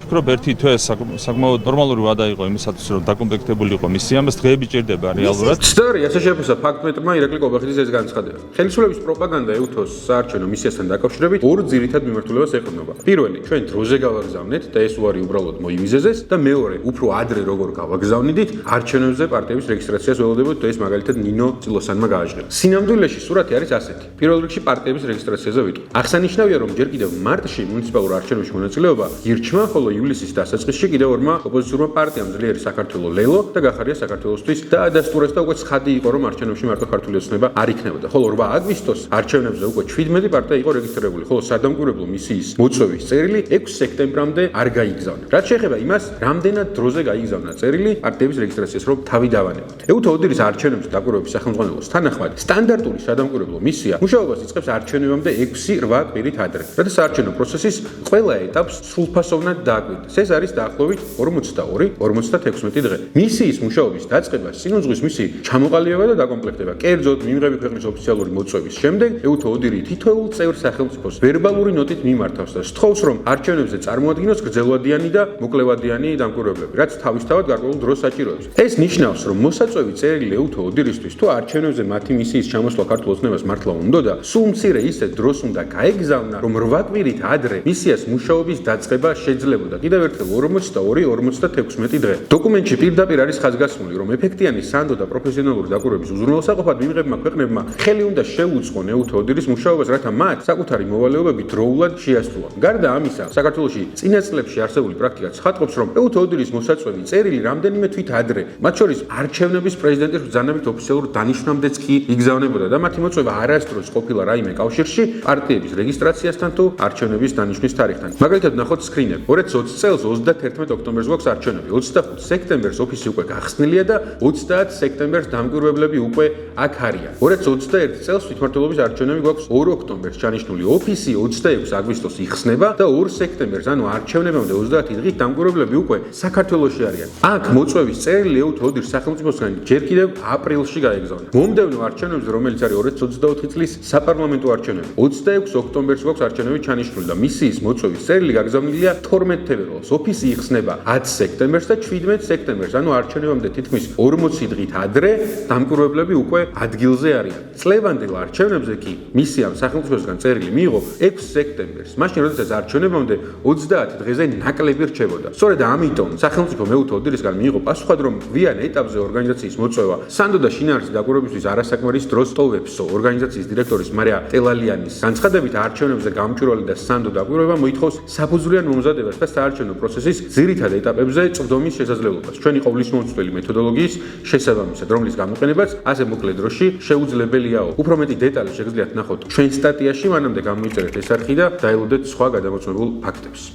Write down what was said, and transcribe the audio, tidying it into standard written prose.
ვფიქრობ, ერთი თვე საკმაოდ ნორმალური ვადა იყო იმისათვის, რომ დაკომპლექტებული იყო მისია, ამას დღეები ჭირდება რეალურად. Სწორი, ასე შეფასა ფაქტმეტრმა ირაკლი კობახიძის ეს განცხადება. ხელისუფლების პროპაგანდა EUTHO-ს საარჩევნო მისიასთან დაკავშირებით ორ ძირითად მიმართულებას ეყრდნობა. პირველი, ჩვენ დროზე გავაგზავნეთ და ეს უარი უბრალოდ მოიმიზეზეს და მეორე, უფრო ადრე როგორ გავაგზავნიდით, არჩევნებზე პარტიების რეგისტრაციას ველოდებოდით და ეს მაგალითად ნინო წილოსანმა გააჩნია. სინამდვილეში სურათი არის ასეთი. პირველ რიგში პარტიების რეგისტრაციაზე ვიტყვი. აღსანიშნავია, რომ ჯერ კიდევ მარტში მუნიციპალურ არჩევნებში მონაწილეობა გირჩმა, ხოლო ივლისის დასაწყისში კიდევ ორმა ოპოზიციურმა პარტიამ ძლიერი საქართველო ლელო და გახარია საქართველოსთვის და ადასტურეს და უკვე ცხადი იყო, რომ არჩევნებში მარტო ქართული ოცნება არ იქნებოდა. ხოლო 8 აგვისტოს არჩევნებზე უკვე 17 პარტია იყო რეგისტრირებული, ხოლო სადამკვირვებლო მისიის მოწვევის წერილი 6 სექტემბრამდე არ გაიგზავნა. რაც შეეხება იმას, რამდენად დროზე გაიგზავნა წერილი პარტიების რეგისტრაციას, რომ თავი დავანებოთ. EUTHO ოდირის არჩევნების დაკვირვების სახელმძღვანელოს თანახმად, სტანდარტული სადამკვირვებლო მისია მუშაობას იწყებს არჩევნებამდე 6-8 კვირით ადრე. რათა საარჩევნო პროცესის ყველა ეტაპს სრულფასოვნად დააკვირდეს. ეს არის დაახლოებით 42-56 დღე. მისიის მუშაობის დაწყებას წინ უძღვის მისი ჩამოყალიბება და დაკომპლექტება. კერძოდ, მიმღები ქვეყნის ოფიციალური მოწვევის შემდეგ, EUTHO ოდირი თითოეულ წევრ სახელმწიფოს ვერბალური ნოტით მიმართავს და სთხოვს, რომ არჩევნებზე წარმოადგინოს გრძელვადიანი და მოკლევადიანი დამკვირვებლები, რაც თავისთავად გარკვეულ დროს საჭიროებს. ეს ნიშნავს, რომ მოსაწვევი წერილი EUTHO ოდირისთვის თუ არჩევნებზე მათი მისიის ჩამოსვლა ქართულ ოცნებას მართლა უნდა, სულ მცირე ისეთ დროს უნდა გაეგზავნა, რომ 8 კვირით ადრე მისიას მუშაობის დაწყება შეძლებოდა. კიდევ ერთხელ 42-56 დღე. დოკუმენტში პირდაპირ არის ხაზგასმული, რომ ეფექტიანი სანდო და პროფესიონალური დაკვირვების უზრუნველსაყოფად მიმღებმა ქვეყნებმა ხელი უნდა შეუწყონ EUTHO ოდირის მუშაობას, რათა მათ საკუთარი მოვალეობები დროულად შეასრულონ. გარდა ამისა, საქართველოში წინა წლებში არსებული პრაქტიკა ცხადყოფს, რომ EUTHO ოდირის მოსაწვევი წერილი რამდენიმე თვით ადრე, მათ შორის არჩევნების პრეზიდენტის ბრძანებით ოფიციალურ დანიშვნამდეც კი იგზავნებოდა და მათი მოწვევა არასდროს ყოფილა რაიმე კავშირში პარტიების რეგისტრაციასთან თუ არჩევნების დანიშვნის თარიღთან. მაგალითად ნახოთ სკრინები. 2020 წელს 31 ოქტომბერს გვაქვს არჩევნები, 25 სექტემბერს ოფისი უკვე გახსნილია და 30 სექტემბერს დამკვირვებლები უკვე აქ არიან. 2021 წელს თვითმმართველობის არჩევნები გვაქვს 2 ოქტომბერს ჩანიშნული ოფისი 26 აგვისტოს იხსნება და 2 სექტემბერს, ანუ არჩევნებამდე 30 დღით დამკვირვებლები უკვე საქართველოში არიან. აქ მოწვევის წერილი EUTHO ოდირის სახელმწიფოსგან ჯერ კიდევ აპრილში გაეგზავნა. მომდევნო არჩევნებზე, რომელიც არის 2024 წლის საპარლამენტო არჩევნები, 26 ოქტომბერს გვაქვს არჩევნები ჩანიშნული და მისიის მოწვევის წერილი გაგზავნილია 12 თებერვალს. ოფისი იხსნება 10 სექტემბერს და 17 სექტემბერს, ანუ არჩევნებამდე თითქმის 40 დღით ადრე დამკვირვებლები უკვე ადგილზე არიან. წლევანდელ არჩევნებზე კი მისიამ სახელმწიფოსგან წერილი მიიღო 6 სექტემბერს, მაშინ როდესაც არჩევნებამდე 30 დღეზე ნაკლები რჩებოდა. სწორედ ამიტომ სახელმწიფომ EUTHO ოდირისგან მიიღო პასუხად, რომ გვიან ეტაპზე ორგანიზაციის მოწვევა სანდო და შინაარსის დაკვირვებისთვის არასაკმარის დროს ტოვებსო. ორგანიზაციის დირექტორის მარია ტელალიანის განცხადებით, არჩევნებზე გამჭვირვალე და სანდო დაკვირვება მოითხოვს საფუძვლიან მომზადებას და საარჩევნო პროცესის ძირითად ეტაპებზე წვდომის შესაძლებლობას. ჩვენი ყოვლისმომცველი მეთოდოლოგიის შესაბამისად, რომლის გამოყენებაც ასე მოკლე დროში შეუძლებელიაო. უფრო მეტი დეტალი შეგიძლიათ ნახოთ ჩვენ სტატიაში, მანამდე გამოიწერეთ ეს არხი და დაელოდეთ სხვა გადამოწმებულ ფაქტებს.